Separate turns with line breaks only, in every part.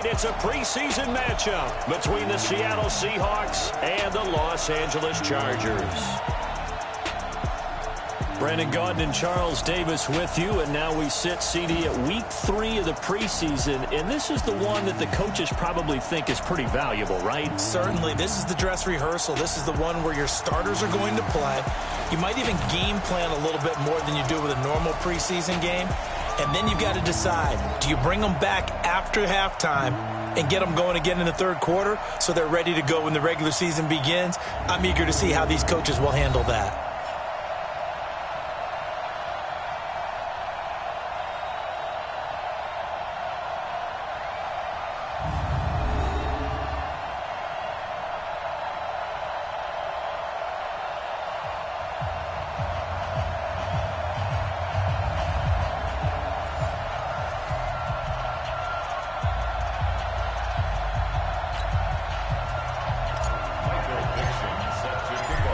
It's a preseason matchup between the Seattle Seahawks and the Los Angeles Chargers. Brandon Gaudin and Charles Davis with you, and now we sit, CD, at week 3 of the preseason, and this is the one that the coaches probably think is pretty valuable, right?
Certainly. This is the dress rehearsal. This is the one where your starters are going to play. You might even game plan a little bit more than you do with a normal preseason game, and then you've got to decide, do you bring them back after halftime and get them going again in the third quarter so they're ready to go when the regular season begins? I'm eager to see how these coaches will handle that.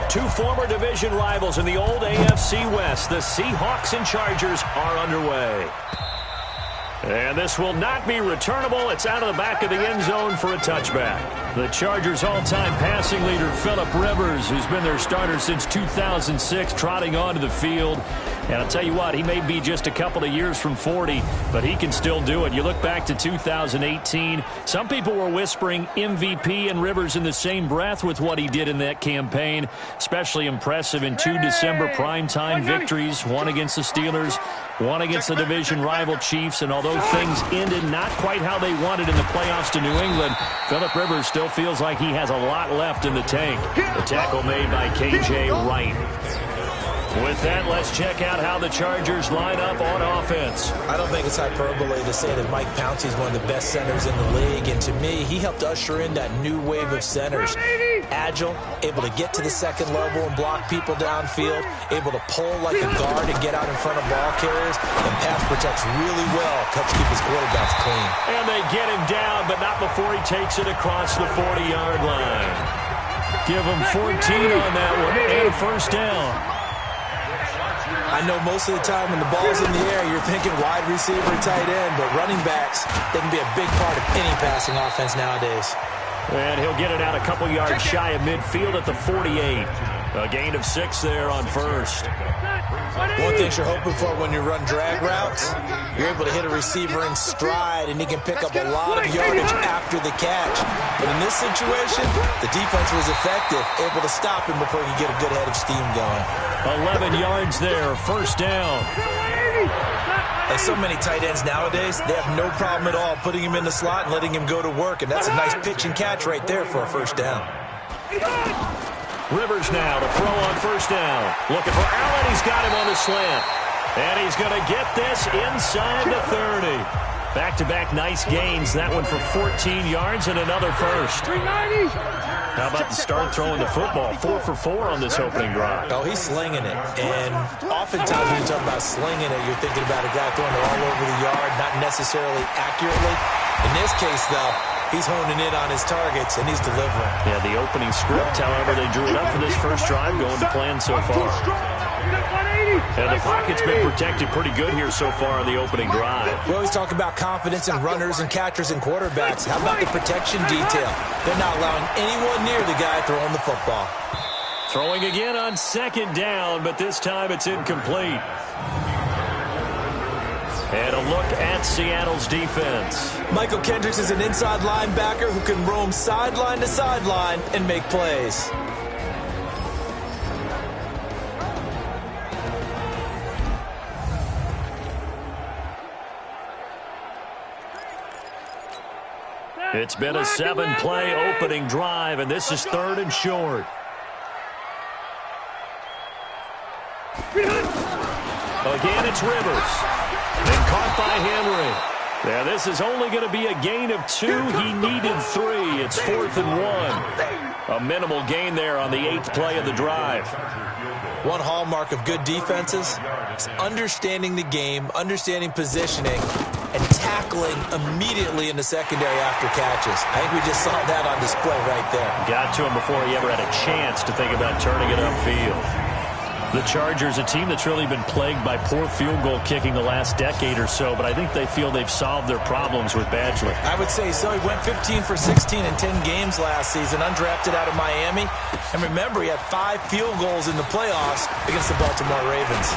Two former division rivals in the old AFC West, the Seahawks and Chargers, are underway. And this will not be returnable. It's out of the back of the end zone for a touchback. The Chargers' all-time passing leader, Phillip Rivers, who's been their starter since 2006, trotting onto the field. And I'll tell you what, he may be just a couple of years from 40, but he can still do it. You look back to 2018, some people were whispering MVP and Rivers in the same breath with what he did in that campaign. Especially impressive in 2 December primetime victories, one against the Steelers, one against the division rival Chiefs. And although things ended not quite how they wanted in the playoffs to New England, Phillip Rivers still feels like he has a lot left in the tank. The tackle made by K.J. Wright. With that, let's check out how the Chargers line up on offense.
I don't think it's hyperbole to say that Mike Pouncey is one of the best centers in the league. And to me, he helped usher in that new wave of centers. Agile, able to get to the second level and block people downfield, able to pull like a guard and get out in front of ball carriers, and pass protects really well, helps keep his quarterbacks clean.
And they get him down, but not before he takes it across the 40-yard line. Give him 14 on that one and a first down.
I know most of the time when the ball's in the air, you're thinking wide receiver, tight end, but running backs, they can be a big part of any passing offense nowadays.
And he'll get it out a couple yards shy of midfield at the 48. A gain of 6 there on first.
One thing you're hoping for when you run drag routes, you're able to hit a receiver in stride, and he can pick up a lot of yardage after the catch. But in this situation, the defense was effective, able to stop him before he could get a good head of steam going.
11 yards there, first down.
Like so many tight ends nowadays, they have no problem at all putting him in the slot and letting him go to work, and that's a nice pitch and catch right there for a first down.
Rivers now to throw on first down. Looking for Allen. He's got him on the slant. And he's going to get this inside the 30. Back-to-back nice gains. That one for 14 yards and another first. How about the start throwing the football? 4 for 4 on this opening drive.
Oh, he's slinging it. And oftentimes when you talk about slinging it, you're thinking about a guy throwing it all over the yard, not necessarily accurately. In this case, though, he's honing in on his targets, and he's delivering.
Yeah, the opening script, however, they drew it up for this first drive, going to plan so far. And the pocket's been protected pretty good here so far on the opening drive.
We always talk about confidence in runners and catchers and quarterbacks. How about the protection detail? They're not allowing anyone near the guy throwing the football.
Throwing again on second down, but this time it's incomplete. And a look at Seattle's defense.
Michael Kendricks is an inside linebacker who can roam sideline to sideline and make plays.
It's been a 7-play opening drive, and this is 3rd and short. Again, it's Rivers. And caught by Henry. Now, this is only going to be a gain of 2. He needed 3. It's 4th and 1. A minimal gain there on the 8th play of the drive.
One hallmark of good defenses is understanding the game, understanding positioning, and tackling immediately in the secondary after catches. I think we just saw that on display right there.
Got to him before he ever had a chance to think about turning it upfield. The Chargers, a team that's really been plagued by poor field goal kicking the last decade or so, but I think they feel they've solved their problems with Badgley.
I would say so. He went 15 for 16 in 10 games last season, undrafted out of Miami. And remember, he had 5 field goals in the playoffs against the Baltimore Ravens.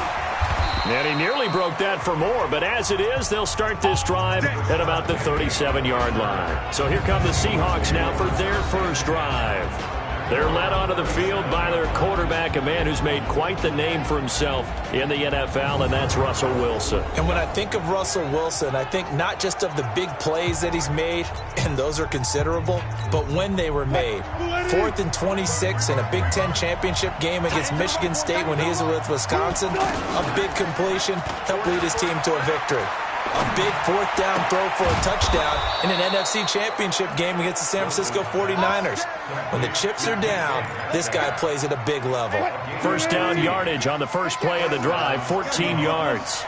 And he nearly broke that for more, but as it is, they'll start this drive at about the 37-yard line. So here come the Seahawks now for their first drive. They're led onto the field by their quarterback, a man who's made quite the name for himself in the NFL, and that's Russell Wilson.
And when I think of Russell Wilson, I think not just of the big plays that he's made, and those are considerable, but when they were made. 4th and 26 in a Big Ten championship game against Michigan State when he was with Wisconsin. A big completion helped lead his team to a victory. A big 4th down throw for a touchdown in an NFC championship game against the San Francisco 49ers. When the chips are down, this guy plays at a big level.
First down yardage on the first play of the drive, 14 yards.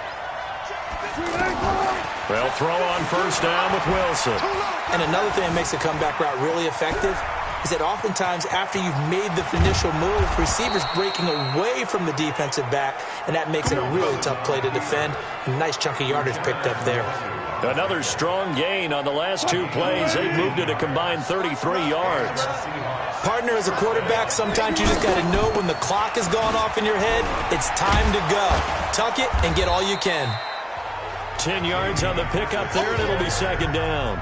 They'll throw on first down with Wilson.
And another thing that makes a comeback route really effective is that oftentimes after you've made the initial move, receivers breaking away from the defensive back, and that makes it a really tough play to defend. A nice chunk of yardage picked up there.
Another strong gain on the last 2 plays. They've moved it a combined 33 yards.
Partner, as a quarterback, sometimes you just got to know when the clock has gone off in your head, it's time to go. Tuck it and get all you can.
10 yards on the pickup there, and it'll be second down.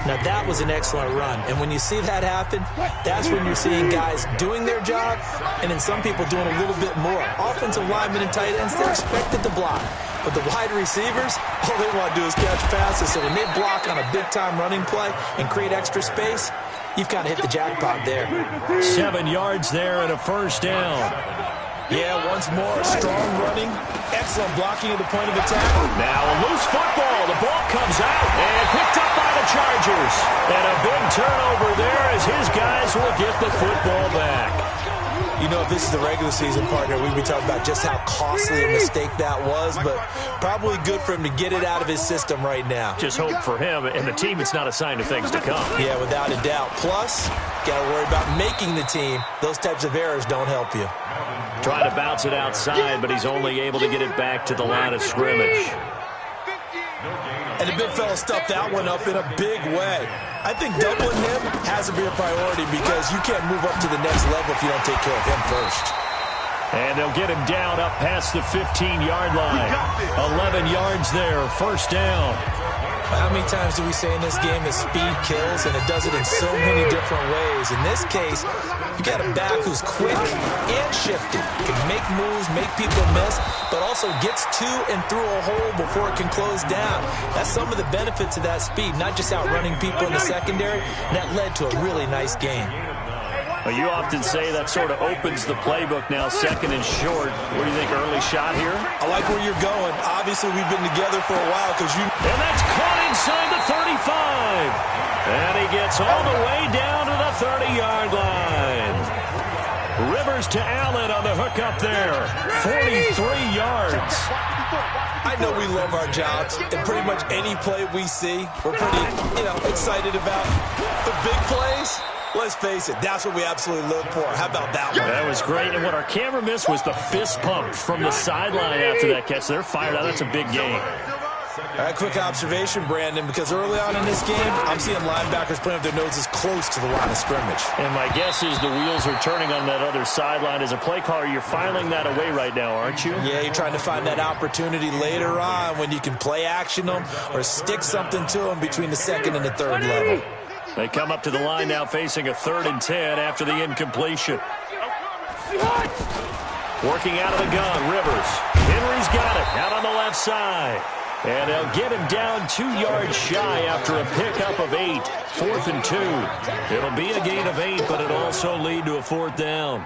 Now, that was an excellent run. And when you see that happen, that's when you're seeing guys doing their job and then some people doing a little bit more. Offensive linemen and tight ends, they're expected to block. But the wide receivers, all they want to do is catch passes. So when they block on a big-time running play and create extra space, you've kind of hit the jackpot there.
7 yards there and a first down.
Yeah, once more, strong running, excellent blocking at the point of attack.
Now a loose football. The ball comes out and picked up by the Chargers. And a big turnover there as his guys will get the football back.
You know, if this is the regular season, partner, we'd be talking about just how costly a mistake that was, but probably good for him to get it out of his system right now.
Just hope for him and the team it's not a sign of things to come.
Yeah, without a doubt. Plus, got to worry about making the team. Those types of errors don't help you.
Trying to bounce it outside, but he's only able to get it back to the line of scrimmage.
And the big fella stuffed that one up in a big way. I think doubling him has to be a priority because you can't move up to the next level if you don't take care of him first.
And they'll get him down up past the 15-yard line. 11 yards there, first down.
How many times do we say in this game that speed kills, and it does it in so many different ways? In this case, you got a back who's quick and shifty, can make moves, make people miss, but also gets to and through a hole before it can close down. That's some of the benefits of that speed, not just outrunning people in the secondary, and that led to a really nice game.
Well, you often say that sort of opens the playbook now, second and short. What do you think, early shot here?
I like where you're going. Obviously, we've been together for a while because you...
And that's caught inside the 35. And he gets all the way down to the 30-yard line. Rivers to Allen on the hook up there. 43 yards.
I know we love our jobs, and pretty much any play we see, we're pretty, excited about. The big plays... Let's face it, that's what we absolutely live for. How about that one?
That was great, and what our camera missed was the fist pump from the sideline after that catch. They're fired out. That's a big game.
All right, quick observation, Brandon, because early on in this game, I'm seeing linebackers playing with their noses close to the line of scrimmage.
And my guess is the wheels are turning on that other sideline. As a play caller, you're filing that away right now, aren't you?
Yeah, you're trying to find that opportunity later on when you can play action them or stick something to them between the second and the third level.
They come up to the line now facing a 3rd and 10 after the incompletion. Working out of the gun, Rivers. Henry's got it out on the left side. And they'll get him down 2 yards shy after a pickup of 8. 4th and 2. It'll be a gain of 8, but it'll also lead to a 4th down.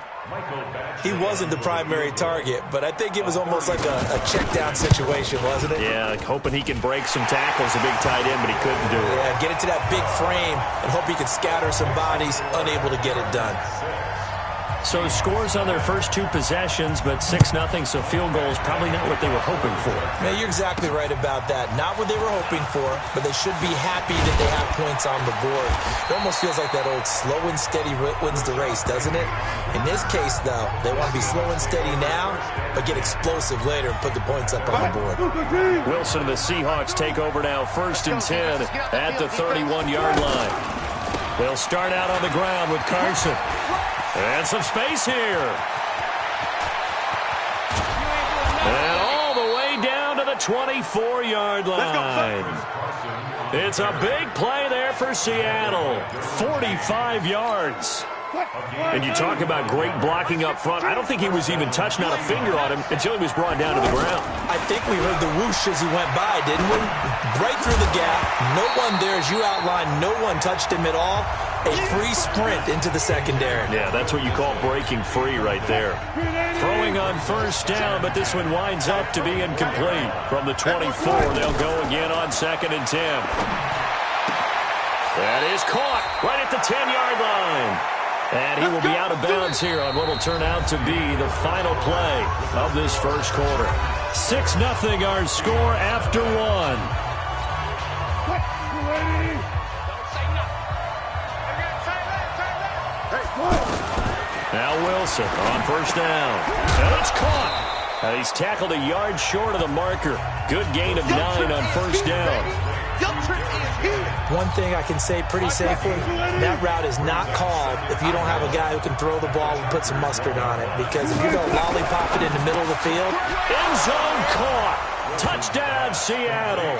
He wasn't the primary target, but I think it was almost like a check-down situation, wasn't it?
Yeah, hoping he can break some tackles, a big tight end, but he couldn't do it.
Yeah, get it to that big frame and hope he can scatter some bodies, unable to get it done.
So scores on their first 2 possessions, but 6-0, so field goal is probably not what they were hoping for.
Yeah, you're exactly right about that. Not what they were hoping for, but they should be happy that they have points on the board. It almost feels like that old slow and steady wins the race, doesn't it? In this case, though, they want to be slow and steady now, but get explosive later and put the points up on the board.
Wilson and the Seahawks take over now, 1st and 10 at the 31-yard line. They'll start out on the ground with Carson. And some space here. And all the way down to the 24-yard line. It's a big play there for Seattle. 45 yards. And you talk about great blocking up front. I don't think he was even touched, not a finger on him, until he was brought down to the ground.
I think we heard the whoosh as he went by, didn't we? Right through the gap. No one there, as you outlined. No one touched him at all. A free sprint into the secondary.
Yeah, that's what you call breaking free right there. Throwing on 1st down, but this one winds up to be incomplete. From the 24, they'll go again on 2nd and 10. That is caught right at the 10-yard line. And he will be out of bounds here on what will turn out to be the final play of this first quarter. 6-0 our score after 1. Now Wilson on 1st down. And it's caught. And he's tackled a yard short of the marker. Good gain of 9 on 1st down.
One thing I can say pretty safely, that route is not called if you don't have a guy who can throw the ball and put some mustard on it. Because if you go lollipop it in the middle of the field.
End zone caught. Touchdown, Seattle.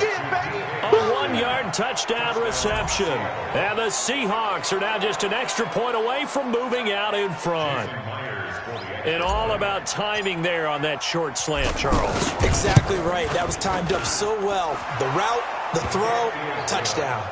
A 1-yard touchdown reception. And the Seahawks are now just an extra point away from moving out in front. And all about timing there on that short slant, Charles.
Exactly right. That was timed up so well. The route, the throw, touchdown.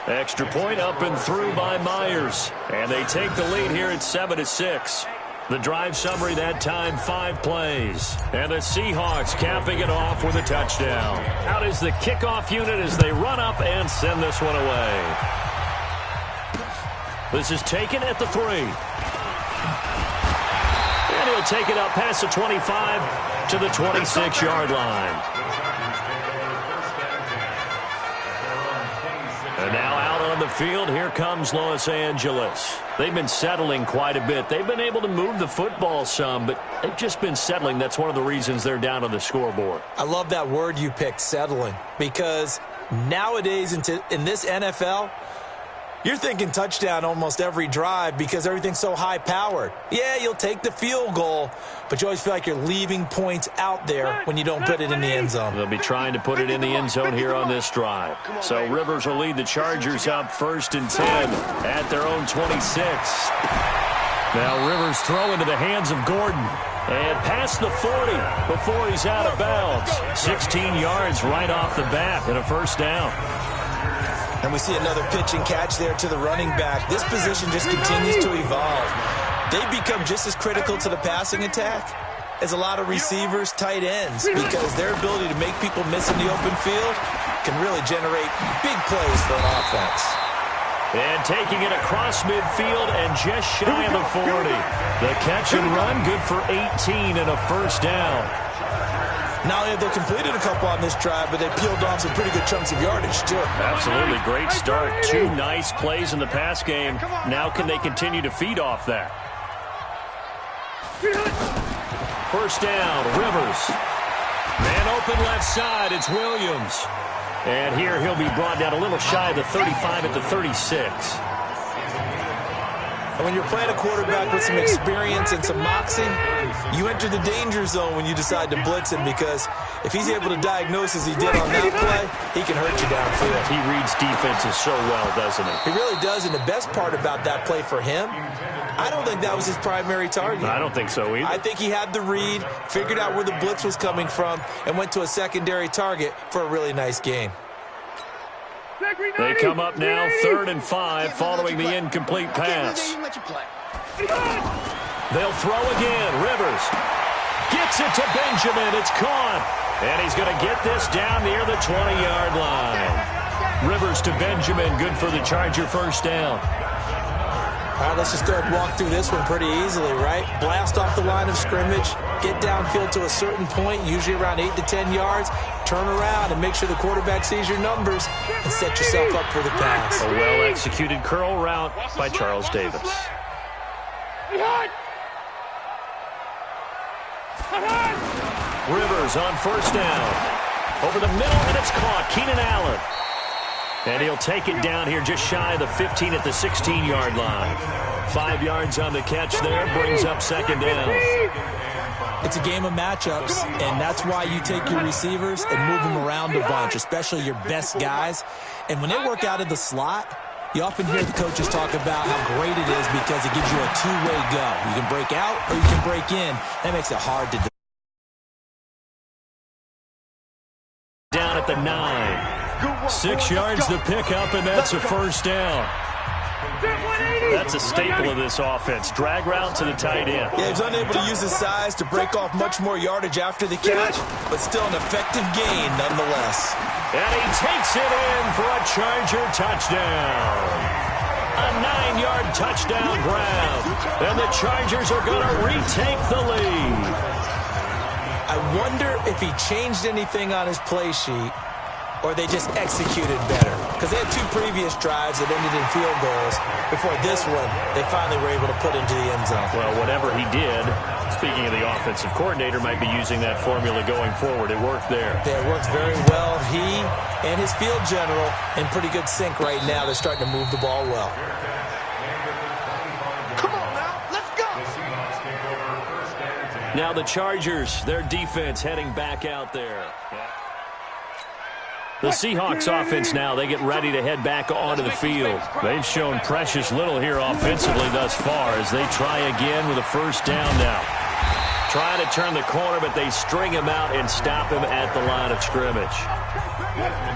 Extra point up and through by Myers. And they take the lead here at 7-6. The drive summary that time, 5 plays. And the Seahawks capping it off with a touchdown. Out is the kickoff unit as they run up and send this one away. This is taken at the 3. And he'll take it up past the 25 to the 26-yard line. And now out on the field, here comes Los Angeles. They've been settling quite a bit. They've been able to move the football some, but they've just been settling. That's one of the reasons they're down on the scoreboard.
I love that word you picked, settling, because nowadays in this NFL, you're thinking touchdown almost every drive because everything's so high-powered. Yeah, you'll take the field goal, but you always feel like you're leaving points out there when you don't put it in the end zone.
They'll be trying to put it in the end zone here on this drive. So Rivers will lead the Chargers up 1st and 10 at their own 26. Now Rivers throw into the hands of Gordon. And past the 40 before he's out of bounds. 16 yards right off the bat and a 1st down.
And we see another pitch and catch there to the running back. This position just continues to evolve. They become just as critical to the passing attack as a lot of receivers, tight ends, because their ability to make people miss in the open field can really generate big plays for an offense.
And taking it across midfield and just shy of the 40. The catch and run, good for 18 and a 1st down.
Not only have they completed a couple on this drive, but they peeled off some pretty good chunks of yardage, too.
Absolutely. Great start. 2 nice plays in the pass game. Now can they continue to feed off that? 1st down, Rivers. Man open left side, it's Williams. And here he'll be brought down a little shy of the 35 at the 36.
And when you're playing a quarterback with some experience and some moxie, you enter the danger zone when you decide to blitz him, because if he's able to diagnose as he did on that play, he can hurt you downfield.
He reads defenses so well, doesn't he?
He really does, and the best part about that play for him, I don't think that was his primary target.
I don't think so either.
I think he had the read, figured out where the blitz was coming from, and went to a secondary target for a really nice gain.
They come up now 3rd and 5 following the incomplete pass. They'll throw again. Rivers gets it to Benjamin. It's caught. And he's going to get this down near the 20-yard line. Rivers to Benjamin. Good for the Charger 1st down.
All right, let's just go ahead and walk through this one pretty easily, right? Blast off the line of scrimmage, get downfield to a certain point, usually around 8 to 10 yards, turn around and make sure the quarterback sees your numbers and set yourself up for the pass.
A well-executed curl route by Charles Davis. Rivers on first down. Over the middle, and it's caught. Keenan Allen. And he'll take it down here just shy of the 15 at the 16-yard line. 5 yards on the catch there, brings up second down.
It's a game of matchups, and that's why you take your receivers and move them around a bunch, especially your best guys. And when they work out of the slot, you often hear the coaches talk about how great it is because it gives you a two-way go. You can break out or you can break in. That makes it hard to do.
Down at the 9. 6 yards the pickup, and that's a first down. That's a staple of this offense. Drag route to the tight end.
Yeah, he's unable to use his size to break off much more yardage after the catch, but still an effective gain nonetheless.
And he takes it in for a Charger touchdown. A 9-yard touchdown grab. And the Chargers are going to retake the lead.
I wonder if he changed anything on his play sheet or they just executed better. Because they had 2 previous drives that ended in field goals. Before this one, they finally were able to put into the end zone.
Well, whatever he did, speaking of the offensive coordinator, might be using that formula going forward. It worked there.
Yeah, it worked very well. He and his field general in pretty good sync right now. They're starting to move the ball well.
Come on now, let's go.
Now the Chargers, their defense heading back out there. The Seahawks offense now, they get ready to head back onto the field. They've shown precious little here offensively thus far as they try again with a first down now. Trying to turn the corner, but they string him out and stop him at the line of scrimmage.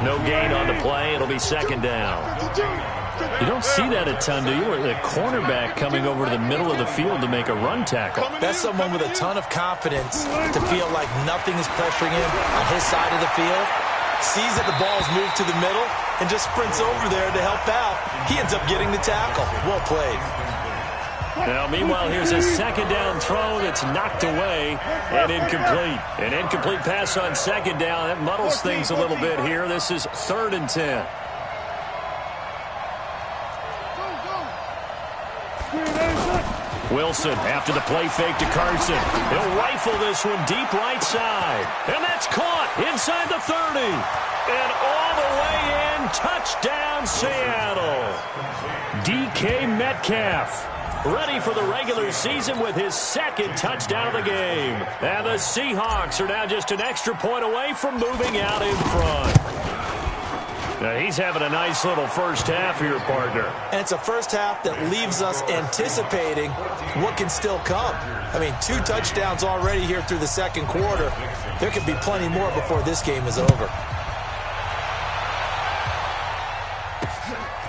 No gain on the play. It'll be second down. You don't see that a ton, do you? Where the cornerback coming over to the middle of the field to make a run tackle.
That's someone with a ton of confidence to feel like nothing is pressuring him on his side of the field. Sees that the ball is moved to the middle and just sprints over there to help out. He ends up getting the tackle. Well played.
Now, meanwhile, here's a second down throw that's knocked away and incomplete. An incomplete pass on second down. That muddles things a little bit here. This is 3rd and 10. Wilson after the play fake to Carson. He'll rifle this one deep right side. And that's caught inside the 30. And all the way in, touchdown Seattle. DK Metcalf ready for the regular season with his 2nd touchdown of the game. And the Seahawks are now just an extra point away from moving out in front. Now he's having a nice little first half here, partner.
And it's a first half that leaves us anticipating what can still come. I mean, 2 touchdowns already here through the second quarter. There could be plenty more before this game is over.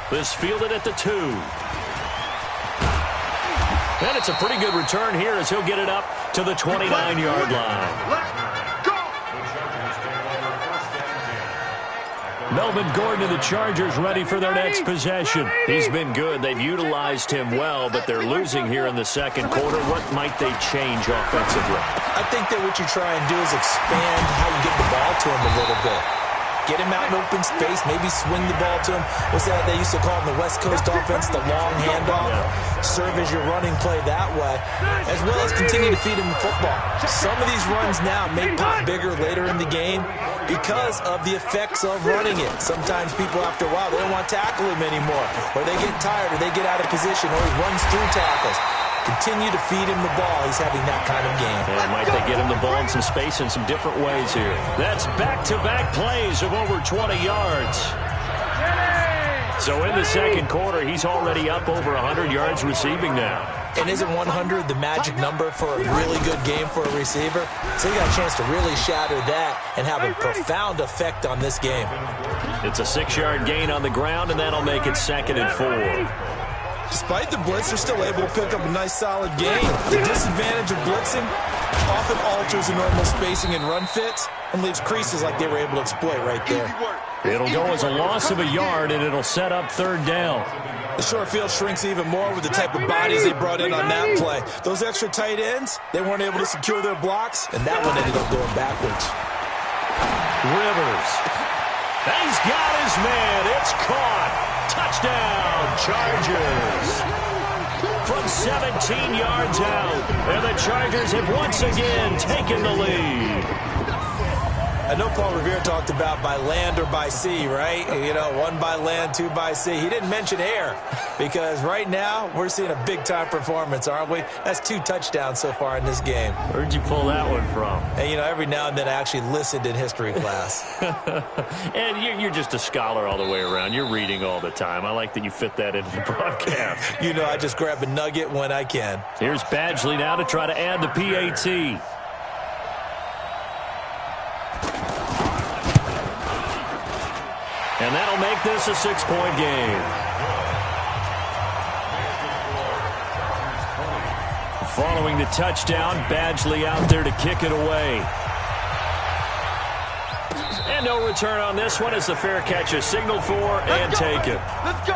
This fielded at the 2. And it's a pretty good return here as he'll get it up to the 29-yard line. Melvin Gordon and the Chargers ready for their next possession. He's been good. They've utilized him well, but they're losing here in the second quarter. What might they change offensively?
I think that what you try and do is expand how you get the ball to him a little bit. Get him out in open space, maybe swing the ball to him. What's that they used to call in the West Coast offense, the long handoff? Serve as your running play that way, as well as continue to feed him the football. Some of these runs now may pop bigger later in the game because of the effects of running it. Sometimes people, after a while, they don't want to tackle him anymore, or they get tired, or they get out of position, or he runs through tackles. Continue to feed him the ball. He's having that kind of game.
And might they get him the ball in some space in some different ways here. That's back-to-back plays of over 20 yards. So in the second quarter, he's already up over 100 yards receiving now.
And isn't 100 the magic number for a really good game for a receiver? So you got a chance to really shatter that and have a profound effect on this game.
It's a 6-yard gain on the ground, and that'll make it 2nd and 4.
Despite the blitz, they're still able to pick up a nice, solid gain. The disadvantage of blitzing often alters the normal spacing and run fits and leaves creases like they were able to exploit right there.
It'll go as a loss of a yard, and it'll set up third down.
The short field shrinks even more with the type of bodies they brought in on that play. Those extra tight ends, they weren't able to secure their blocks, and that one ended up going backwards.
Rivers. He's got his man. It's caught. Touchdown, Chargers. From 17 yards out, and the Chargers have once again taken the lead.
I know Paul Revere talked about by land or by sea, right? You know, one by land, two by sea. He didn't mention air because right now we're seeing a big-time performance, aren't we? That's 2 touchdowns so far in this game.
Where'd you pull that one from?
And, you know, every now and then I actually listened in history class.
And you're just a scholar all the way around. You're reading all the time. I like that you fit that into the broadcast.
You know, I just grab a nugget when I can.
Here's Badgley now to try to add the PAT. And that'll make this a 6-point game. Following the touchdown, Badgley out there to kick it away. And no return on this one as the fair catch is signaled for and taken.
Let's go.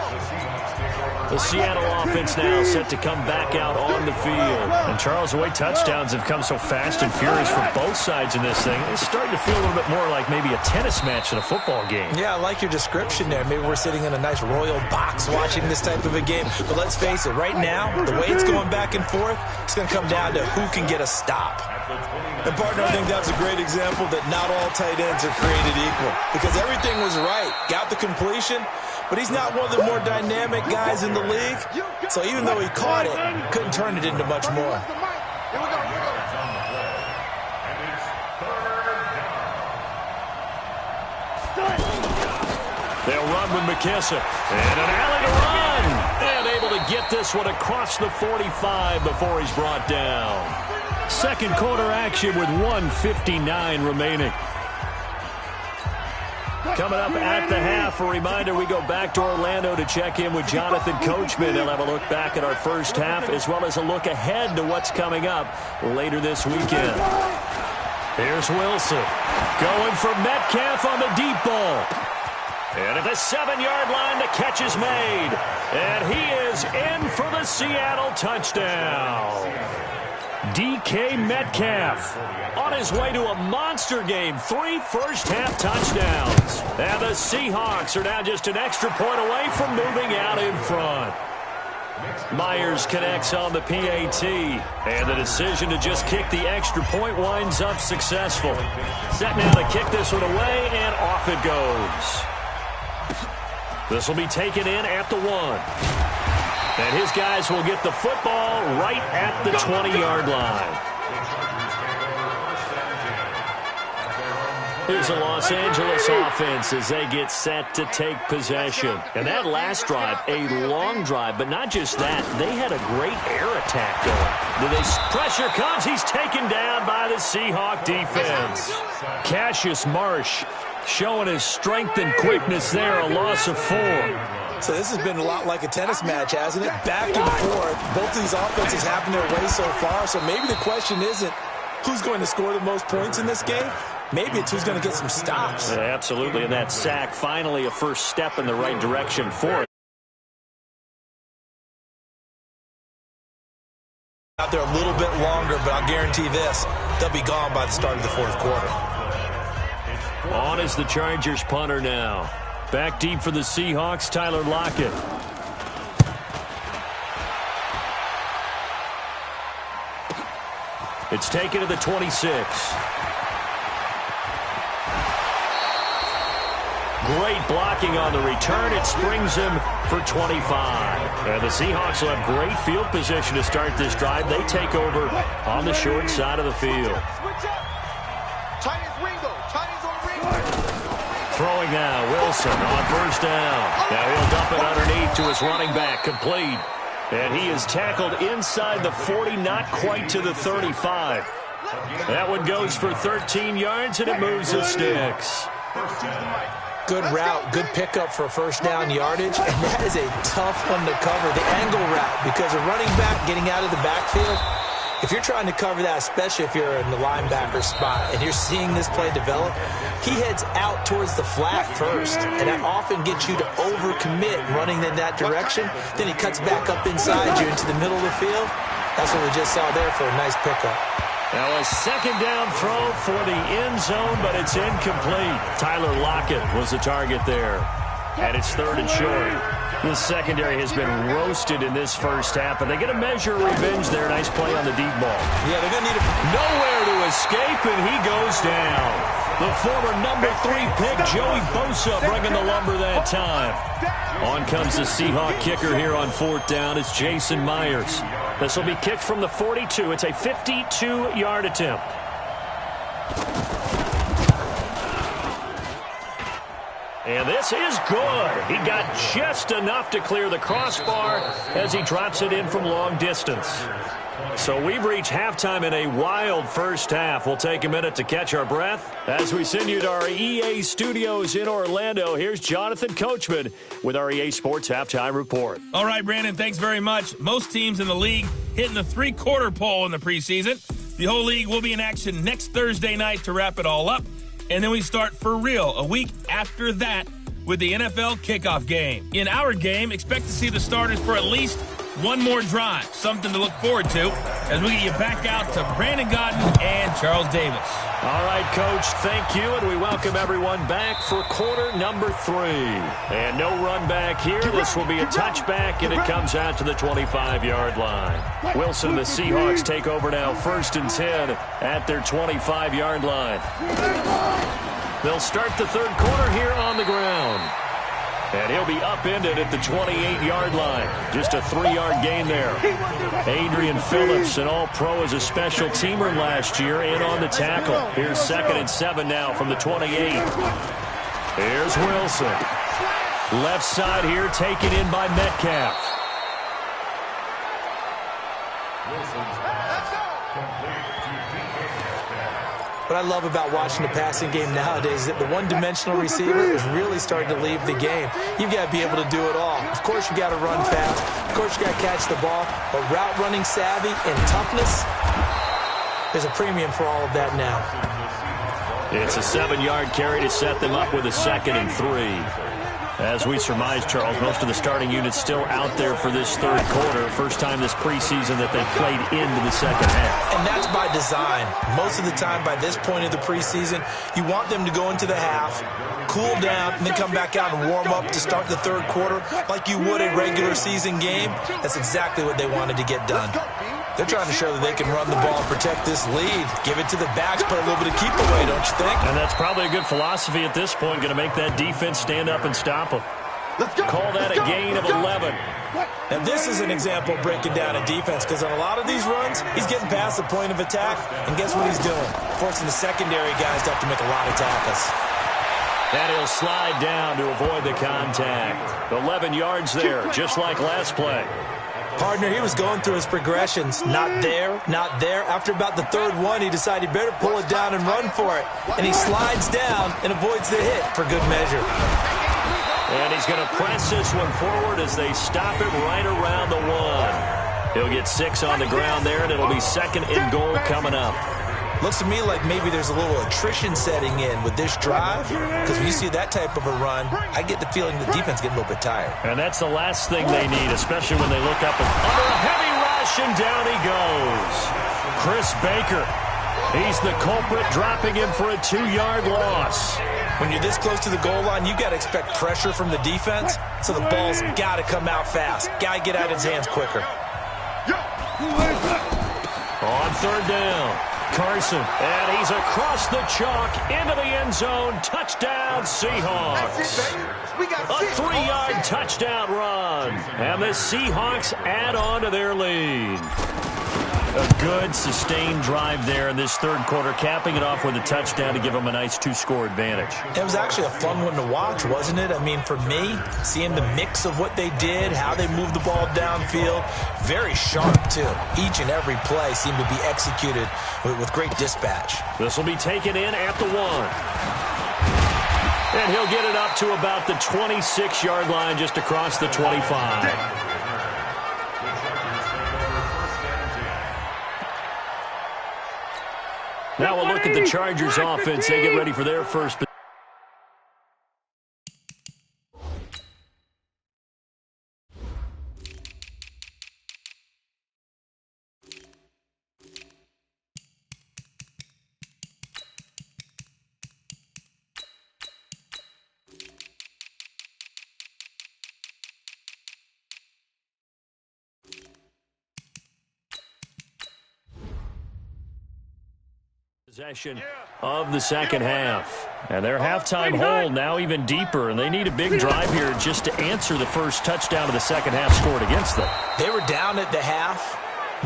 The Seattle offense now set to come back out on the field. And Charles, the way touchdowns have come so fast and furious for both sides in this thing, it's starting to feel a little bit more like maybe a tennis match than a football game.
Yeah, I like your description there. Maybe we're sitting in a nice royal box watching this type of a game. But let's face it, right now, the way it's going back and forth, it's going to come down to who can get a stop. And, partner, I think that's a great example that not all tight ends are created equal. Because everything was right. Got the completion, but he's not one of the more dynamic guys in the league. So even though he caught it, couldn't turn it into much more.
They'll run with McKissick. And an alley to run. And able to get this one across the 45 before he's brought down. Second quarter action with 1:59 remaining. Coming up at the half, a reminder, we go back to Orlando to check in with Jonathan Coachman. He'll have a look back at our first half as well as a look ahead to what's coming up later this weekend. Here's Wilson going for Metcalf on the deep ball. And at the 7-yard line, the catch is made. And he is in for the Seattle touchdown. DK Metcalf on his way to a monster game. 3 first-half touchdowns. And the Seahawks are now just an extra point away from moving out in front. Myers connects on the PAT. And the decision to just kick the extra point winds up successful. Set now to kick this one away, and off it goes. This will be taken in at the 1. And his guys will get the football right at the 20-yard line. Here's the Los Angeles offense as they get set to take possession. And that last drive, a long drive, but not just that. They had a great air attack going. Pressure comes. He's taken down by the Seahawk defense. Cassius Marsh showing his strength and quickness there, a loss of 4.
So this has been a lot like a tennis match, hasn't it? Back and forth. Both of these offenses happen their way so far, so maybe the question isn't who's going to score the most points in this game. Maybe it's who's going to get some stops.
Yeah, absolutely, and that sack finally a first step in the right direction for it.
Out there a little bit longer, but I'll guarantee this, they'll be gone by the start of the fourth quarter.
On is the Chargers punter now. Back deep for the Seahawks, Tyler Lockett. It's taken to the 26. Great blocking on the return. It springs him for 25. And the Seahawks will have great field position to start this drive. They take over on the short side of the field. Throwing now, Wilson on first down. Now he'll dump it underneath to his running back, complete. And he is tackled inside the 40, not quite to the 35. That one goes for 13 yards, and it moves the sticks.
Good route, good pickup for first down yardage, and that is a tough one to cover, the angle route, because a running back getting out of the backfield, If you're trying to cover that, especially if you're in the linebacker spot and you're seeing this play develop, he heads out towards the flat first, and that often gets you to overcommit running in that direction. Then he cuts back up inside you into the middle of the field. That's what we just saw there for a nice pickup.
Now a second down throw for the end zone, but it's incomplete. Tyler Lockett was the target there. And it's third and short. The secondary has been roasted in this first half, but they get a measure of revenge there. Nice play on the deep ball.
Yeah, they're going to need
nowhere to escape, and he goes down. The former number 3 pick, Joey Bosa, bringing the lumber that time. On comes the Seahawk kicker here on fourth down. It's Jason Myers. This will be kicked from the 42. It's a 52-yard attempt. And this is good. He got just enough to clear the crossbar as he drops it in from long distance. So we've reached halftime in a wild first half. We'll take a minute to catch our breath as we send you to our EA studios in Orlando. Here's Jonathan Coachman with our EA Sports Halftime Report.
All right, Brandon, thanks very much. Most teams in the league hitting the three-quarter pole in the preseason. The whole league will be in action next Thursday night to wrap it all up. And then we start for real a week after that with the NFL kickoff game. In our game, expect to see the starters for at least one more drive, something to look forward to as we get you back out to Brandon Gaudin and Charles Davis.
All right, Coach, thank you, and we welcome everyone back for quarter number 3. And no run back here. This will be a touchback, and it comes out to the 25-yard line. Wilson and the Seahawks take over now, 1st and 10 at their 25-yard line. They'll start the third quarter here on the ground. And he'll be upended at the 28-yard line. Just a 3-yard gain there. Adrian Phillips, an all-pro as a special teamer last year, in on the tackle. Here's 2nd and 7 now from the 28. Here's Wilson. Left side here, taken in by Metcalf.
What I love about watching the passing game nowadays is that the one-dimensional receiver is really starting to leave the game. You've got to be able to do it all. Of course, you got to run fast. Of course, you got to catch the ball. But route running savvy and toughness, there's a premium for all of that now.
It's a 7-yard carry to set them up with a 2nd and 3. As we surmise, Charles, most of the starting units still out there for this third quarter. First time this preseason that they played into the second half.
And that's by design. Most of the time by this point of the preseason, you want them to go into the half, cool down, and then come back out and warm up to start the third quarter like you would a regular season game. That's exactly what they wanted to get done. They're trying to show that they can run the ball and protect this lead. Give it to the backs, put a little bit of keep away, don't you think?
And that's probably a good philosophy at this point, going to make that defense stand up and stop them. Call that a gain of 11.
And this is an example of breaking down a defense, because on a lot of these runs, he's getting past the point of attack, and guess what he's doing? Forcing the secondary guys to have to make a lot of tackles.
And he'll slide down to avoid the contact. 11 yards there, just like last play.
Partner, he was going through his progressions. Not there, not there. After about the third one, he decided he better pull it down and run for it. And he slides down and avoids the hit for good measure.
And he's going to press this one forward as they stop it right around the 1. He'll get 6 on the ground there, and it'll be 2nd and goal coming up.
Looks to me like maybe there's a little attrition setting in with this drive, because when you see that type of a run, I get the feeling the defense getting a little bit tired.
And that's the last thing they need, especially when they look up and under a heavy rush, and down he goes. Chris Baker, he's the culprit, dropping him for a 2-yard loss.
When you're this close to the goal line, you got to expect pressure from the defense, so the ball's got to come out fast. Got to get out of his hands quicker.
On third down, Carson, and he's across the chalk into the end zone. Touchdown, Seahawks. A 3-yard touchdown run, and the Seahawks add on to their lead. A good, sustained drive there in this third quarter, capping it off with a touchdown to give them a nice 2-score advantage.
It was actually a fun one to watch, wasn't it? I mean, for me, seeing the mix of what they did, how they moved the ball downfield, very sharp, too. Each and every play seemed to be executed with great dispatch.
This will be taken in at the 1. And he'll get it up to about the 26-yard line, just across the 25. Now we'll look at the Chargers offense. They get ready for their first possession of the second half. And their halftime hole now even deeper, and they need a big drive here just to answer the first touchdown of the second half scored against them.
They were down at the half.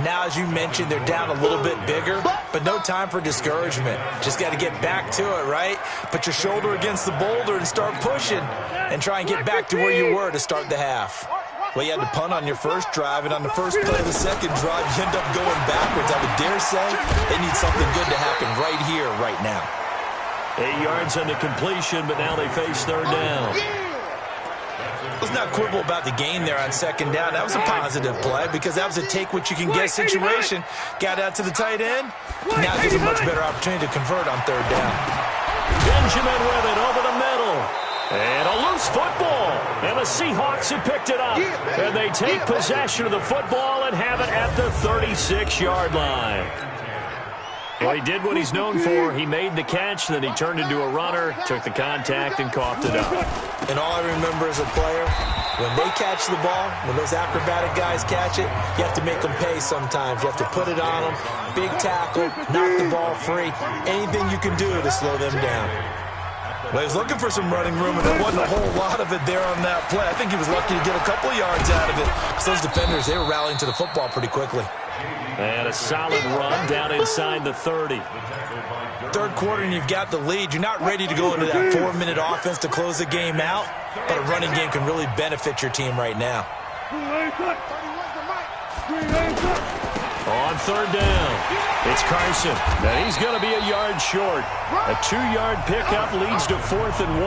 Now, as you mentioned, they're down a little bit bigger, but no time for discouragement. Just got to get back to it, right? Put your shoulder against the boulder and start pushing and try and get back to where you were to start the half. Well, you had to punt on your first drive, and on the first play of the second drive, you end up going backwards. I would dare say they need something good to happen right here, right now.
8 yards on the completion, but now they face third down.
Let's not quibble about the gain there on second down. That was a positive play because that was a take-what-you-can-get situation. Got out to the tight end. Now it gives a much better opportunity to convert on third down.
Benjamin with it over the middle. And a loose football. And the Seahawks have picked it up. And they take possession of the football and have it at the 36-yard line. Well, he did what he's known for. He made the catch, then he turned into a runner, took the contact, and coughed it up.
And all I remember as a player, when they catch the ball, when those acrobatic guys catch it, you have to make them pay sometimes. You have to put it on them, big tackle, knock the ball free, anything you can do to slow them down. Well, he was looking for some running room, and there wasn't a whole lot of it there on that play. I think he was lucky to get a couple of yards out of it. Because those defenders, they were rallying to the football pretty quickly.
And a solid run down inside the 30.
Third quarter, and you've got the lead. You're not ready to go into that 4-minute offense to close the game out, but a running game can really benefit your team right now.
On third down, it's Carson. Now he's going to be a yard short. A 2-yard pickup leads to 4th and 1.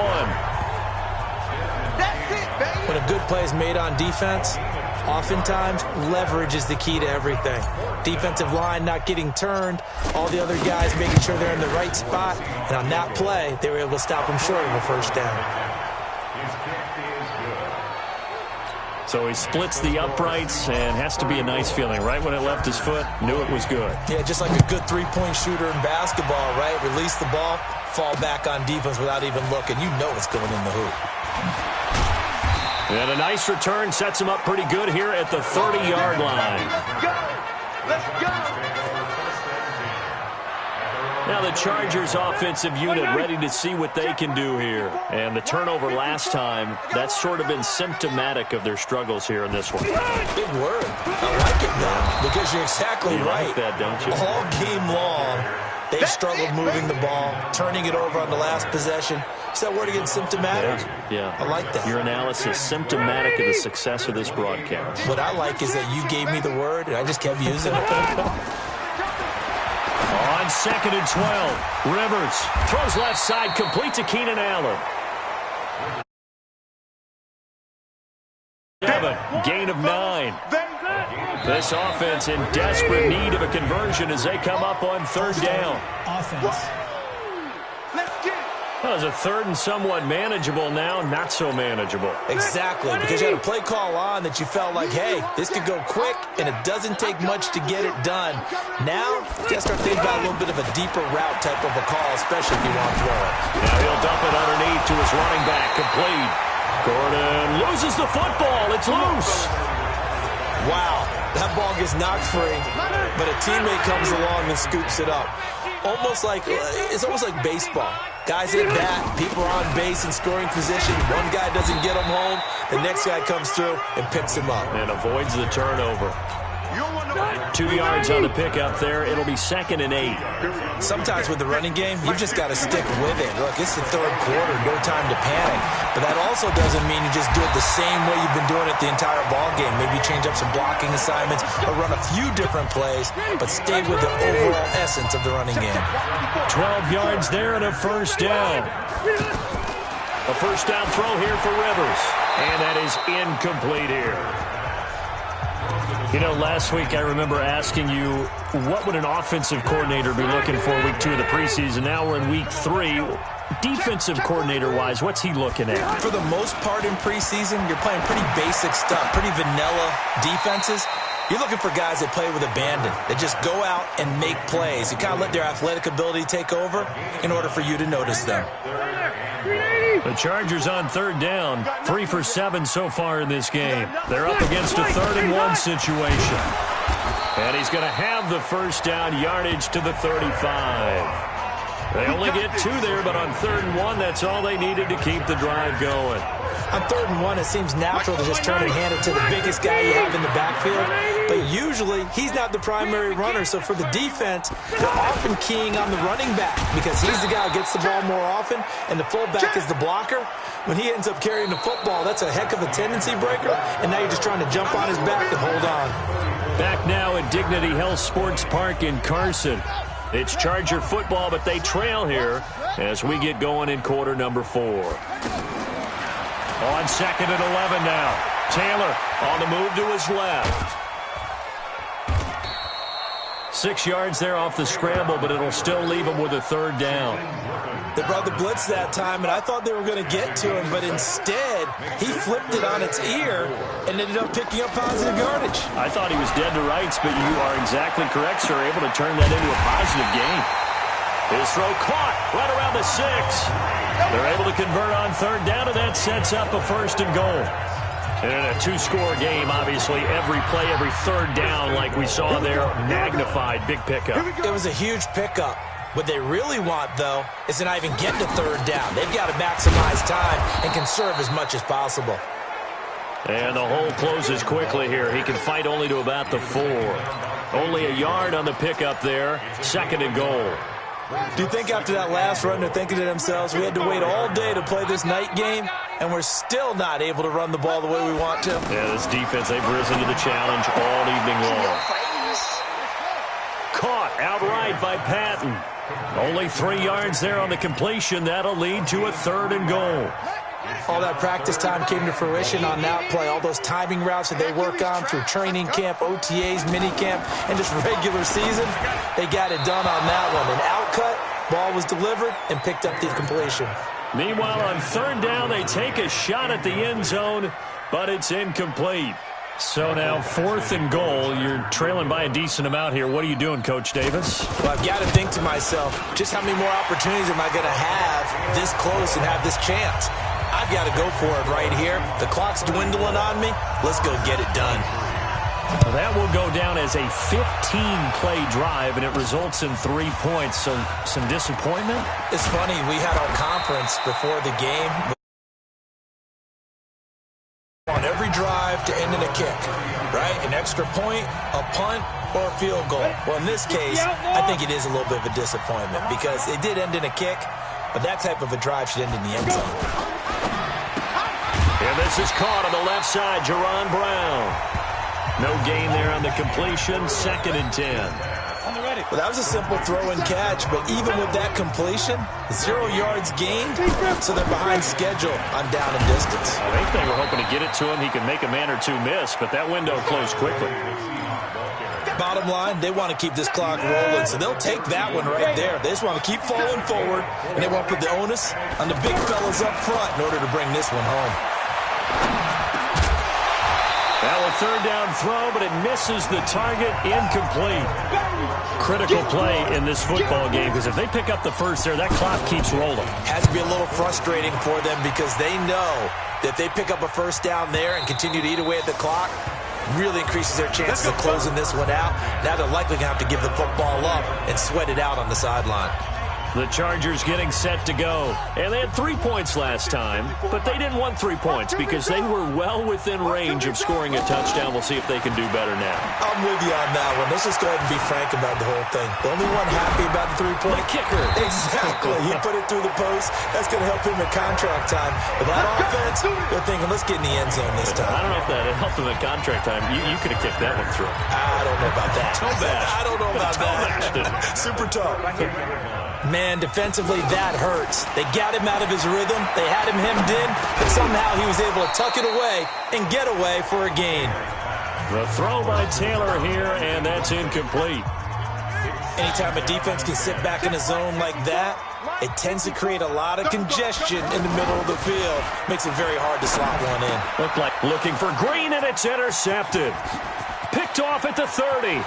When a good play is made on defense, oftentimes leverage is the key to everything. Defensive line not getting turned, all the other guys making sure they're in the right spot, and on that play, they were able to stop him short of a first down.
So he splits the uprights and has to be a nice feeling. Right when it left his foot, knew it was good.
Yeah, just like a good three-point shooter in basketball, right? Release the ball, fall back on defense without even looking. You know it's going in the hoop.
And a nice return sets him up pretty good here at the 30-yard line.
Let's go!
Now the Chargers offensive unit ready to see what they can do here. And the turnover last time, that's sort of been symptomatic of their struggles here in this one.
Big word. I like it now because you're exactly right.
Like that, don't you?
All game long, they've struggled moving the ball, turning it over on the last possession. Is that word again, symptomatic?
Yeah.
I like that.
Your analysis, symptomatic of the success of this broadcast.
What I like is that you gave me the word, and I just kept using it.
On 2nd and 12, Rivers throws left side, complete to Keenan Allen. Gain of 9. This offense in desperate need of a conversion as they come up on third down.
Offense.
Well, it's a third and somewhat manageable now, not so manageable.
Exactly, because you had a play call on that you felt like, hey, this could go quick, and it doesn't take much to get it done. Now, you start thinking about a little bit of a deeper route type of a call, especially if you want to throw it.
Now he'll dump it underneath to his running back, complete. Gordon loses the football. It's loose.
Wow, that ball gets knocked free, but a teammate comes along and scoops it up. It's almost like baseball. Guys at bat, people are on base in scoring position. One guy doesn't get him home. The next guy comes through and picks him up.
And avoids the turnover. 2 yards on the pickup there. It'll be 2nd and 8.
Sometimes with the running game, you've just got to stick with it. Look, it's the third quarter, no time to panic. But that also doesn't mean you just do it the same way you've been doing it the entire ball game. Maybe change up some blocking assignments or run a few different plays, but stay with the overall essence of the running game.
12 yards there and a first down. A first down throw here for Rivers. And that is incomplete here. You know, last week I remember asking you, what would an offensive coordinator be looking for week 2 of the preseason? Now we're in week 3. Defensive coordinator-wise, what's he looking at?
For the most part in preseason, you're playing pretty basic stuff, pretty vanilla defenses. You're looking for guys that play with abandon, that just go out and make plays. You kind of let their athletic ability take over in order for you to notice them.
The Chargers on 3rd down, 3 for 7 so far in this game. They're up against a 3rd and 1 situation. And he's going to have the first down, yardage to the 35. They only get 2 there, but on 3rd and 1, that's all they needed to keep the drive going.
On 3rd and 1, it seems natural to just turn and hand it to the biggest guy you have in the backfield. But usually, he's not the primary runner. So for the defense, they're often keying on the running back because he's the guy who gets the ball more often, and the fullback is the blocker. When he ends up carrying the football, that's a heck of a tendency breaker, and now you're just trying to jump on his back and hold on.
Back now at Dignity Health Sports Park in Carson. It's Charger football, but they trail here as we get going in quarter number 4. On 2nd and 11 now. Taylor on the move to his left. 6 yards there off the scramble, but it'll still leave him with a 3rd down.
They brought the blitz that time, and I thought they were going to get to him, but instead, he flipped it on its ear and ended up picking up positive yardage.
I thought he was dead to rights, but you are exactly correct, sir. Able to turn that into a positive gain. His throw caught right around the 6. They're able to convert on 3rd down, and that sets up a 1st and goal. And in a 2-score game, obviously, every play, every 3rd down, like we saw there, magnified, big pickup.
It was a huge pickup. What they really want, though, is to not even get to 3rd down. They've got to maximize time and conserve as much as possible.
And the hole closes quickly here. He can fight only to about the 4. Only a yard on the pickup there. 2nd and goal.
Do you think after that last run they're thinking to themselves, we had to wait all day to play this night game, and we're still not able to run the ball the way we want to?
Yeah, this defense, they've risen to the challenge all evening long. Caught outright by Patton. Only 3 yards there on the completion. That'll lead to a 3rd and goal.
All that practice time came to fruition on that play. All those timing routes that they work on through training camp, OTAs, mini camp, and just regular season, they got it done on that one. An outcut, ball was delivered, and picked up the completion.
Meanwhile, on 3rd down, they take a shot at the end zone, but it's incomplete. So now 4th and goal. You're trailing by a decent amount here. What are you doing, Coach Davis?
Well, I've got to think to myself, just how many more opportunities am I going to have this close and have this chance? I've got to go for it right here. The clock's dwindling on me. Let's go get it done.
Well, that will go down as a 15-play drive, and it results in 3 points. So some disappointment?
It's funny. We had our conference before the game. On every drive to end in a kick, right? An extra point, a punt, or a field goal. Well, in this case, I think it is a little bit of a disappointment because it did end in a kick, but that type of a drive should end in the end zone.
And this is caught on the left side, Jerron Brown. No gain there on the completion, 2nd and 10.
Well, that was a simple throw and catch, but even with that completion, 0 yards gained, so they're behind schedule on down and distance.
I think they were hoping to get it to him. He could make a man or two miss, but that window closed quickly.
Bottom line, they want to keep this clock rolling, so they'll take that one right there. They just want to keep falling forward, and they want to put the onus on the big fellas up front in order to bring this one home.
Now a 3rd down throw, but it misses the target, incomplete. Critical play in this football game, because if they pick up the 1st there, that clock keeps rolling.
Has to be a little frustrating for them because they know that if they pick up a 1st down there and continue to eat away at the clock, really increases their chances of closing this one out. Now they're likely going to have to give the football up and sweat it out on the sideline.
The Chargers getting set to go. And they had 3 points last time, but they didn't want 3 points because they were well within range of scoring a touchdown. We'll see if they can do better now.
I'm with you on that one. Let's just go ahead and be frank about the whole thing. The only one happy about the 3-point
kicker.
Exactly. He put it through the post. That's going to help him at contract time. But that offense, they're thinking, let's get in the end zone this time.
I don't know if that helped him at contract time. You could have kicked that one through.
I don't know about that.
I
don't know about that. Super tough. Man, defensively, that hurts. They got him out of his rhythm. They had him hemmed in, but somehow he was able to tuck it away and get away for a gain.
The throw by Taylor here, and that's incomplete.
Anytime a defense can sit back in a zone like that, it tends to create a lot of congestion in the middle of the field. Makes it very hard to slot one in.
Looked like looking for Green, and it's intercepted. Picked off at the 30.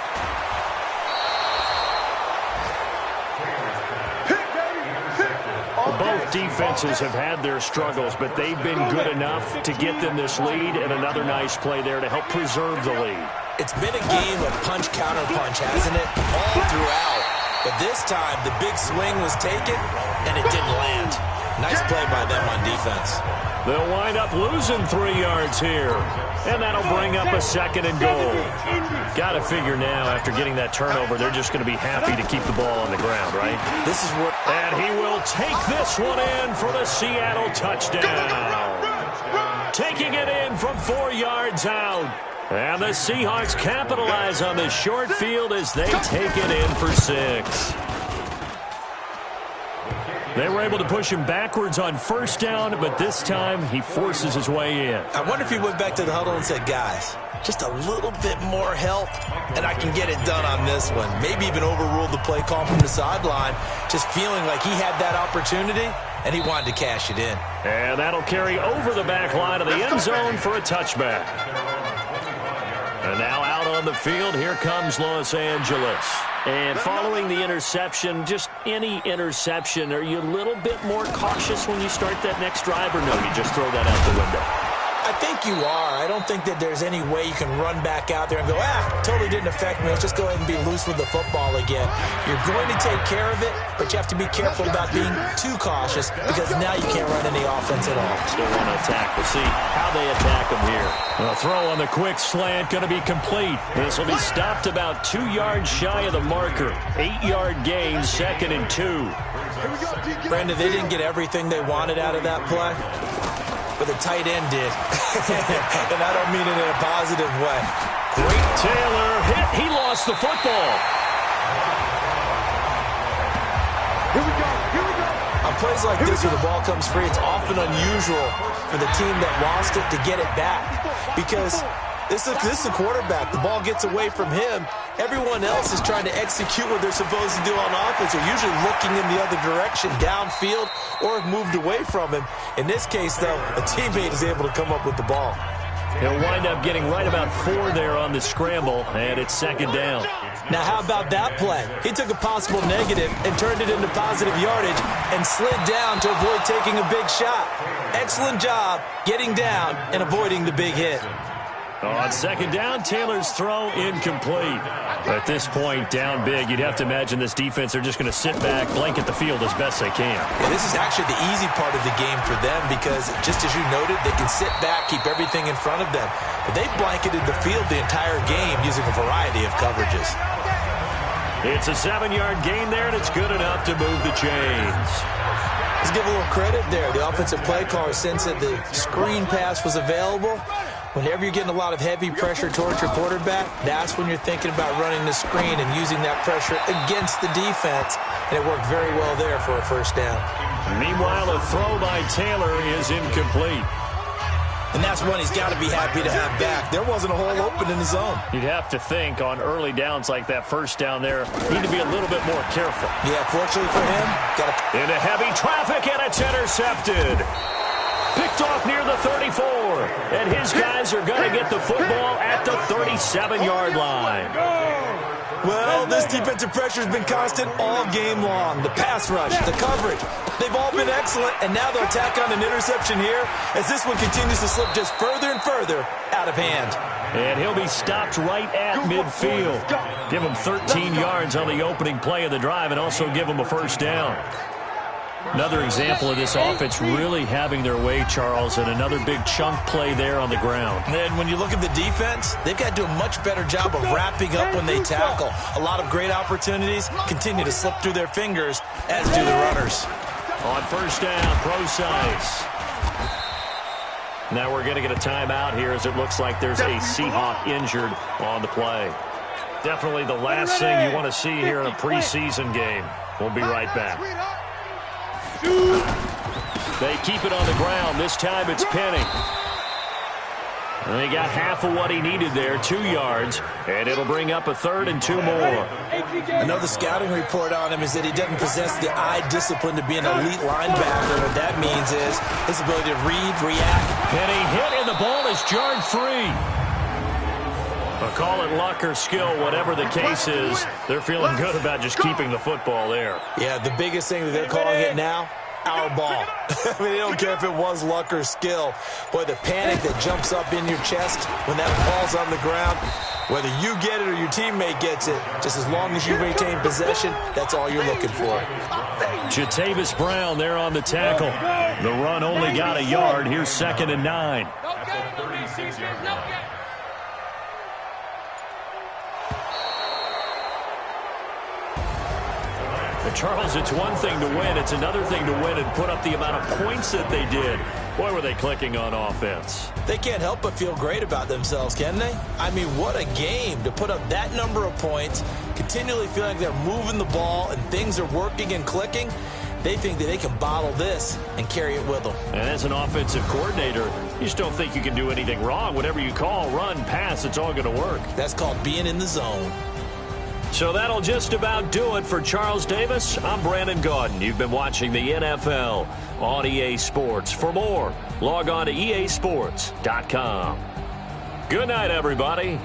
Both defenses have had their struggles, but they've been good enough to get them this lead, and another nice play there to help preserve the lead.
It's been a game of punch-counter-punch, hasn't it? All throughout. But this time, the big swing was taken, and it didn't land. Nice play by them on defense.
They'll wind up losing 3 yards here. And that'll bring up a 2nd and goal. Got to figure now, after getting that turnover, they're just going to be happy to keep the ball on the ground, right?
This is what...
And he will take this one in for the Seattle touchdown. Taking it in from 4 yards out. And the Seahawks capitalize on the short field as they take it in for 6. They were able to push him backwards on 1st down, but this time he forces his way in.
I wonder if he went back to the huddle and said, guys, just a little bit more help, and I can get it done on this one. Maybe even overruled the play call from the sideline, just feeling like he had that opportunity, and he wanted to cash it in.
And that'll carry over the back line of the end zone for a touchback. And now out on the field, here comes Los Angeles. And following the interception, just any interception, are you a little bit more cautious when you start that next drive, or no, you just throw that out the window?
I think you are. I don't think that there's any way you can run back out there and go, totally didn't affect me. Let's just go ahead and be loose with the football again. You're going to take care of it, but you have to be careful about being too cautious because now you can't run any offense at all.
Still want to attack. We'll see how they attack them here. The throw on the quick slant going to be complete. This will be stopped about 2 yards shy of the marker. 8-yard gain, 2nd and 2.
Brandon, they didn't get everything they wanted out of that play, but the tight end did. And I don't mean it in a positive way.
Great Taylor hit. He lost the football.
Here we go.
On plays like this where the ball comes free, it's often unusual for the team that lost it to get it back. Because this is a quarterback. The ball gets away from him. Everyone else is trying to execute what they're supposed to do on offense. They're usually looking in the other direction, downfield, or have moved away from him. In this case, though, a teammate is able to come up with the ball.
He'll wind up getting right about 4 there on the scramble, and it's 2nd down.
Now, how about that play? He took a possible negative and turned it into positive yardage and slid down to avoid taking a big shot. Excellent job getting down and avoiding the big hit.
On 2nd down, Taylor's throw incomplete. At this point, down big, you'd have to imagine this defense are just going to sit back, blanket the field as best they can.
Yeah, this is actually the easy part of the game for them because, just as you noted, they can sit back, keep everything in front of them. But they've blanketed the field the entire game using a variety of coverages.
It's a 7-yard gain there, and it's good enough to move the chains.
Let's give a little credit there. The offensive play caller, since that the screen pass was available, whenever you're getting a lot of heavy pressure towards your quarterback, that's when you're thinking about running the screen and using that pressure against the defense. And it worked very well there for a 1st down.
Meanwhile, a throw by Taylor is incomplete.
And that's one he's got to be happy to have back. There wasn't a hole open in the zone.
You'd have to think on early downs like that 1st down there, need to be a little bit more careful.
Yeah, fortunately for him,
into heavy traffic, and it's intercepted. Picked off near the 34, and his guys are going to get the football at the 37-yard line.
Well, this defensive pressure has been constant all game long. The pass rush, the coverage, they've all been excellent, and now they'll tack on an interception here as this one continues to slip just further and further out of hand.
And he'll be stopped right at midfield. Give him 13 yards on the opening play of the drive and also give him a 1st down. Another example of this offense really having their way, Charles, and another big chunk play there on the ground.
And then when you look at the defense, they've got to do a much better job of wrapping up when they tackle. A lot of great opportunities continue to slip through their fingers, as do the runners.
On 1st down, Procise. Now we're going to get a timeout here as it looks like there's a Seahawk injured on the play. Definitely the last thing you want to see here in a preseason game. We'll be right back. They keep it on the ground. This time it's Penny. And he got half of what he needed there, 2 yards, and it'll bring up a 3rd and 2 more.
Another scouting report on him is that he doesn't possess the eye discipline to be an elite linebacker. What that means is his ability to read, react.
And he hit, and the ball is jarred free. But call it luck or skill, whatever the case is, they're feeling good about just keeping the football there.
Yeah, the biggest thing that they're calling it now, our ball. I mean, they don't care if it was luck or skill. Boy, the panic that jumps up in your chest when that ball's on the ground, whether you get it or your teammate gets it, just as long as you maintain possession, that's all you're looking for.
Jatavis Brown there on the tackle. The run only got a yard. Here's 2nd and 9. Charles, it's one thing to win. It's another thing to win and put up the amount of points that they did. Boy, were they clicking on offense.
They can't help but feel great about themselves, can they? I mean, what a game to put up that number of points, continually feeling like they're moving the ball and things are working and clicking. They think that they can bottle this and carry it with them.
And as an offensive coordinator, you just don't think you can do anything wrong. Whatever you call, run, pass, it's all going to work.
That's called being in the zone.
So that'll just about do it for Charles Davis. I'm Brandon Gaudin. You've been watching the NFL on EA Sports. For more, log on to easports.com. Good night, everybody.